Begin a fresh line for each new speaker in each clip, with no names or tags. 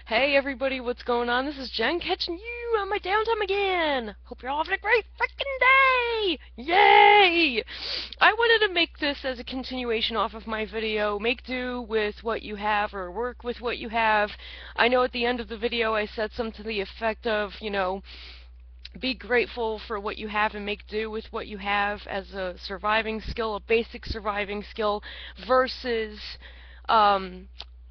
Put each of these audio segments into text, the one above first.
Hey everybody, what's going on? This is Jen catching you on my downtime again. Hope you're all having a great freaking day! Yay! I wanted to make this as a continuation off of my video, make do with what you have or work with what you have. I know at the end of the video I said something to the effect of, be grateful for what you have and make do with what you have as a surviving skill, a basic surviving skill, versus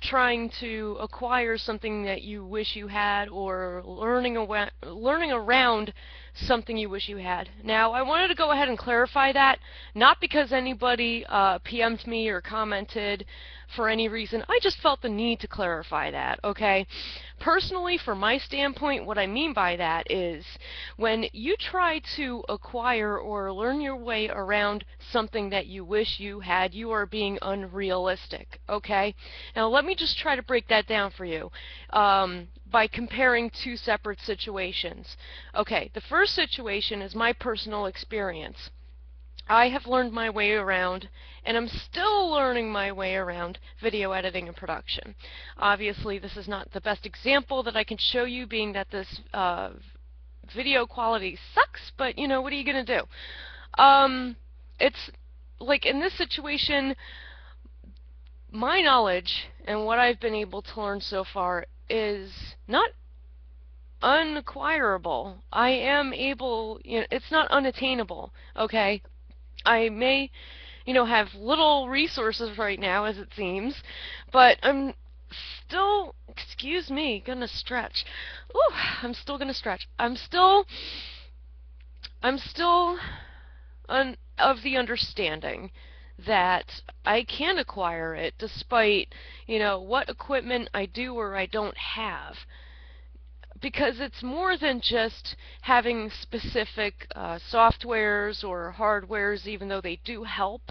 trying to acquire something that you wish you had, or learning around something you wish you had. Now, I wanted to go ahead and clarify that, not because anybody PM'd me or commented for any reason. I just felt the need to clarify that, okay? Personally, from my standpoint, what I mean by that is when you try to acquire or learn your way around something that you wish you had, you are being unrealistic, okay? Now, let me just try to break that down for you by comparing two separate situations. Okay, the first situation is my personal experience. I have learned my way around, and I'm still learning my way around video editing and production. Obviously, this is not the best example that I can show you, being that this video quality sucks, but what are you going to do? It's like in this situation, my knowledge and what I've been able to learn so far is not unacquirable. I am able, it's not unattainable, okay? I may, have little resources right now, as it seems, but I'm still, excuse me, gonna stretch. Ooh, I'm still gonna stretch. I'm still of the understanding that I can acquire it despite, what equipment I do or I don't have. Because it's more than just having specific softwares or hardwares, even though they do help.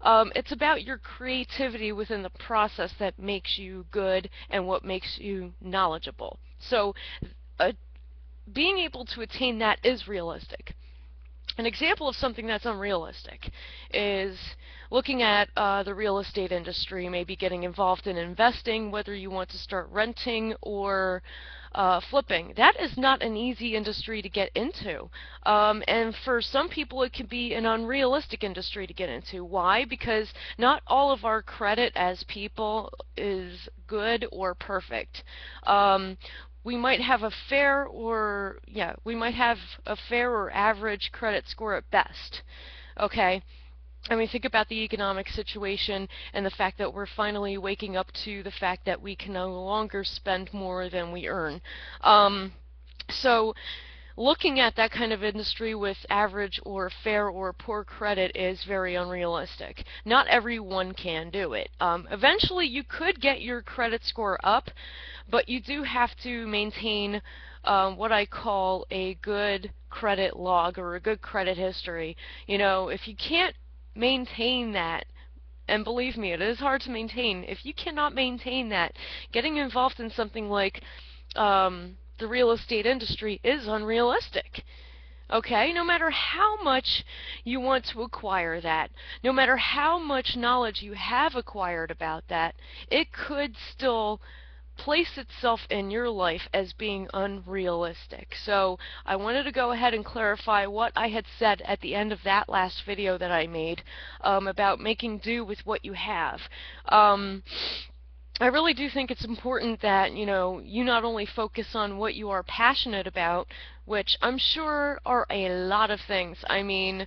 It's about your creativity within the process that makes you good and what makes you knowledgeable. So being able to attain that is realistic. An example of something that's unrealistic is looking at the real estate industry, maybe getting involved in investing, whether you want to start renting or flipping. That is not an easy industry to get into. And for some people it can be an unrealistic industry to get into. Why? Because not all of our credit as people is good or perfect. We might have a fair or average credit score at best. Okay? I mean, think about the economic situation and the fact that we're finally waking up to the fact that we can no longer spend more than we earn. So looking at that kind of industry with average or fair or poor credit is very unrealistic. Not everyone can do it. Eventually you could get your credit score up, but you do have to maintain what I call a good credit log or a good credit history. If you can't maintain that, and believe me, it is hard to maintain. If you cannot maintain that, getting involved in something like the real estate industry is unrealistic. Okay, no matter how much you want to acquire that, no matter how much knowledge you have acquired about that, it could still place itself in your life as being unrealistic. So I wanted to go ahead and clarify what I had said at the end of that last video that I made about making do with what you have. I really do think it's important that, you not only focus on what you are passionate about, which I'm sure are a lot of things. I mean,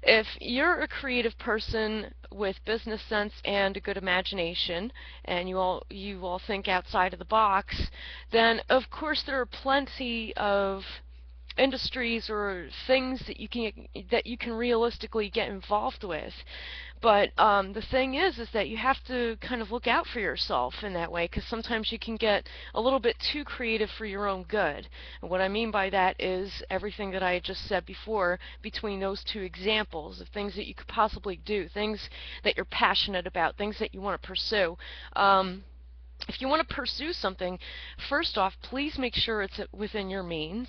if you're a creative person with business sense and a good imagination, and you all think outside of the box, then of course there are plenty of industries or things that you can realistically get involved with. But the thing is that you have to kind of look out for yourself in that way, because sometimes you can get a little bit too creative for your own good. And what I mean by that is everything that I just said before between those two examples of things that you could possibly do, things that you're passionate about, things that you want to pursue. if you want to pursue something, first off, please make sure it's within your means,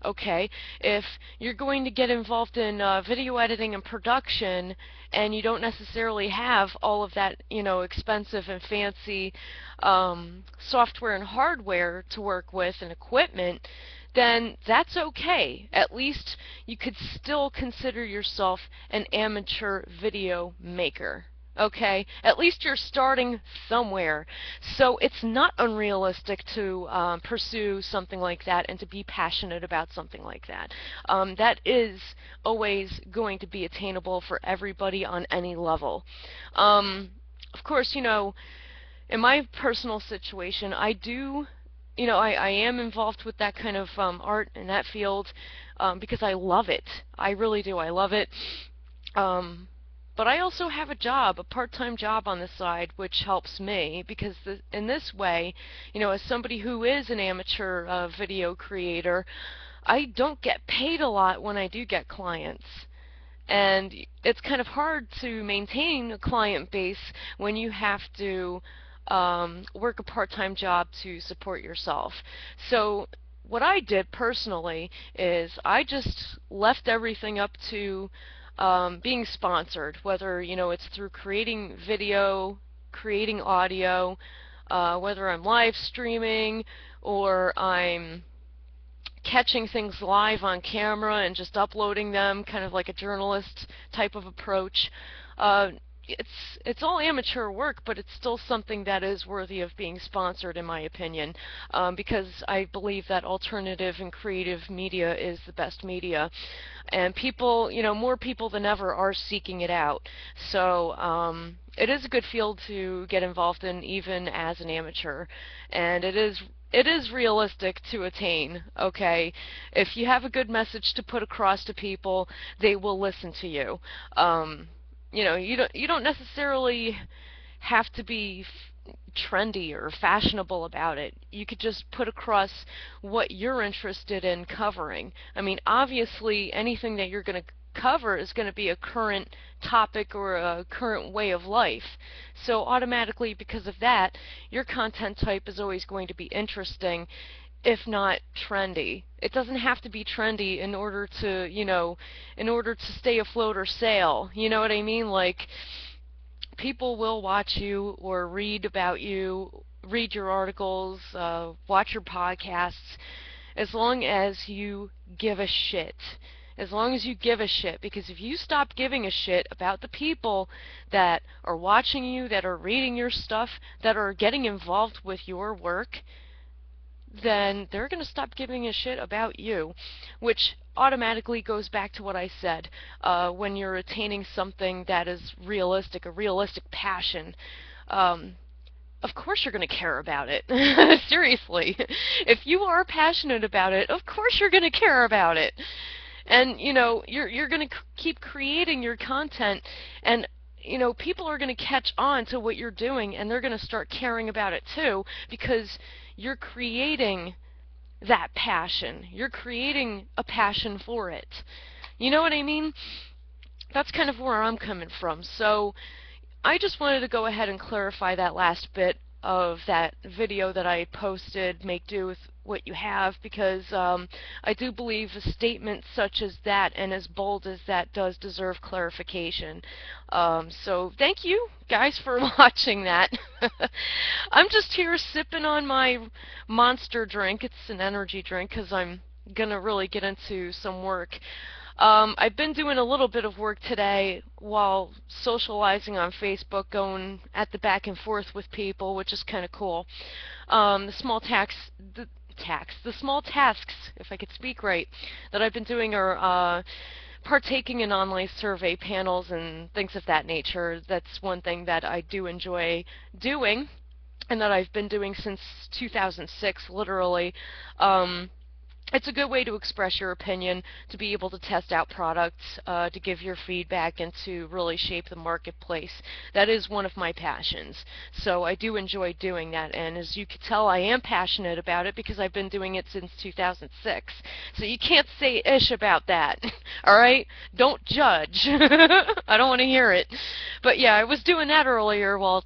okay? If you're going to get involved in video editing and production and you don't necessarily have all of that, expensive and fancy software and hardware to work with and equipment, then that's okay. At least you could still consider yourself an amateur video maker. Okay, at least you're starting somewhere. So it's not unrealistic to pursue something like that and to be passionate about something like that. That is always going to be attainable for everybody on any level. Of course, in my personal situation, I do, I am involved with that kind of art in that field because I love it. I really do. I love it. But I also have a job, a part-time job on the side, which helps me because in this way, as somebody who is an amateur video creator, I don't get paid a lot when I do get clients. And it's kind of hard to maintain a client base when you have to work a part-time job to support yourself. So what I did personally is I just left everything up to being sponsored, whether it's through creating video, creating audio, whether I'm live streaming or I'm catching things live on camera and just uploading them, kind of like a journalist type of approach. It's all amateur work, but it's still something that is worthy of being sponsored, in my opinion, because I believe that alternative and creative media is the best media, and people, more people than ever are seeking it out. So it is a good field to get involved in, even as an amateur, and it is realistic to attain. Okay, if you have a good message to put across to people, they will listen to you. You don't necessarily have to be trendy or fashionable about it. You could just put across what you're interested in covering. I mean, obviously, anything that you're going to cover is going to be a current topic or a current way of life. So automatically, because of that, your content type is always going to be interesting, if not trendy. It doesn't have to be trendy in order to, in order to stay afloat or sail. You know what I mean? Like, people will watch you or read about you, read your articles, watch your podcasts, as long as you give a shit. As long as you give a shit, because if you stop giving a shit about the people that are watching you, that are reading your stuff, that are getting involved with your work, then they're going to stop giving a shit about you, which automatically goes back to what I said. When you're attaining something that is realistic, a realistic passion, of course you're going to care about it. Seriously. If you are passionate about it, of course you're going to care about it. And, you're going to keep creating your content, and people are going to catch on to what you're doing, and they're going to start caring about it too, because you're creating that passion. You're creating a passion for it. You know what I mean? That's kind of where I'm coming from. So I just wanted to go ahead and clarify that last bit of that video that I posted, make do with what you have, because I do believe a statement such as that and as bold as that does deserve clarification. So thank you guys for watching that. I'm just here sipping on my Monster drink. It's an energy drink because I'm gonna really get into some work. I've been doing a little bit of work today while socializing on Facebook, going at the back and forth with people, which is kind of cool. The small tasks, if I could speak right, that I've been doing are partaking in online survey panels and things of that nature. That's one thing that I do enjoy doing, and that I've been doing since 2006, literally. It's a good way to express your opinion, to be able to test out products, to give your feedback, and to really shape the marketplace. That is one of my passions. So I do enjoy doing that, and as you can tell, I am passionate about it because I've been doing it since 2006. So you can't say ish about that. Alright? Don't judge. I don't want to hear it. But yeah, I was doing that earlier while,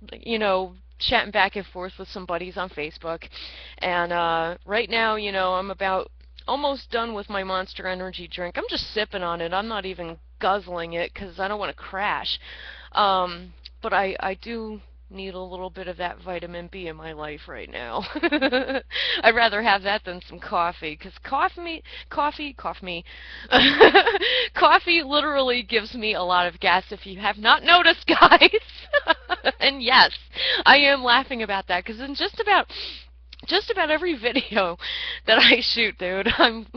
chatting back and forth with some buddies on Facebook. And right now, I'm about almost done with my Monster Energy drink. I'm just sipping on it. I'm not even guzzling it because I don't want to crash. But I do need a little bit of that vitamin B in my life right now. I'd rather have that than some coffee, because coffee literally gives me a lot of gas, if you have not noticed, guys. And yes, I am laughing about that, because in just about every video that I shoot, dude, I'm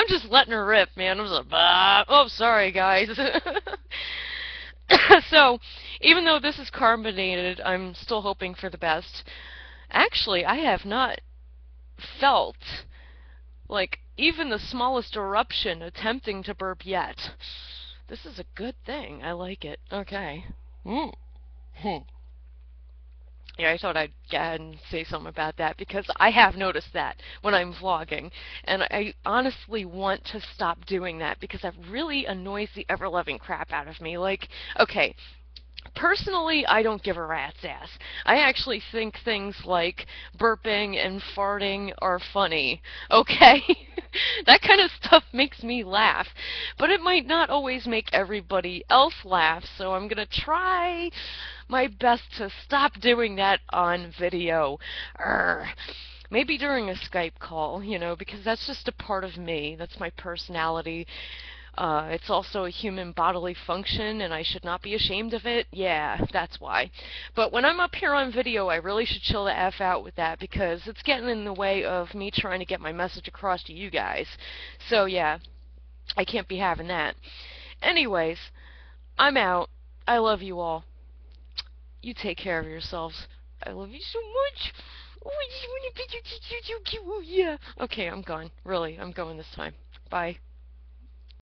just letting her rip, man. I'm just like, bah. Oh, sorry, guys. So, even though this is carbonated, I'm still hoping for the best. Actually, I have not felt like even the smallest eruption attempting to burp yet. This is a good thing. I like it. Okay. Mm. Yeah, I thought I'd go ahead and say something about that, because I have noticed that when I'm vlogging, and I honestly want to stop doing that because that really annoys the ever-loving crap out of me. Like, okay, personally, I don't give a rat's ass. I actually think things like burping and farting are funny, okay? That kind of stuff makes me laugh, but it might not always make everybody else laugh, so I'm gonna try my best to stop doing that on video. Maybe during a Skype call, because that's just a part of me. That's my personality. It's also a human bodily function, and I should not be ashamed of it. Yeah, that's why. But when I'm up here on video, I really should chill the F out with that, because it's getting in the way of me trying to get my message across to you guys. So yeah, I can't be having that. Anyways, I'm out. I love you all. You take care of yourselves. I love you so much. Oh, yeah. Okay, I'm gone. Really, I'm going this time. Bye.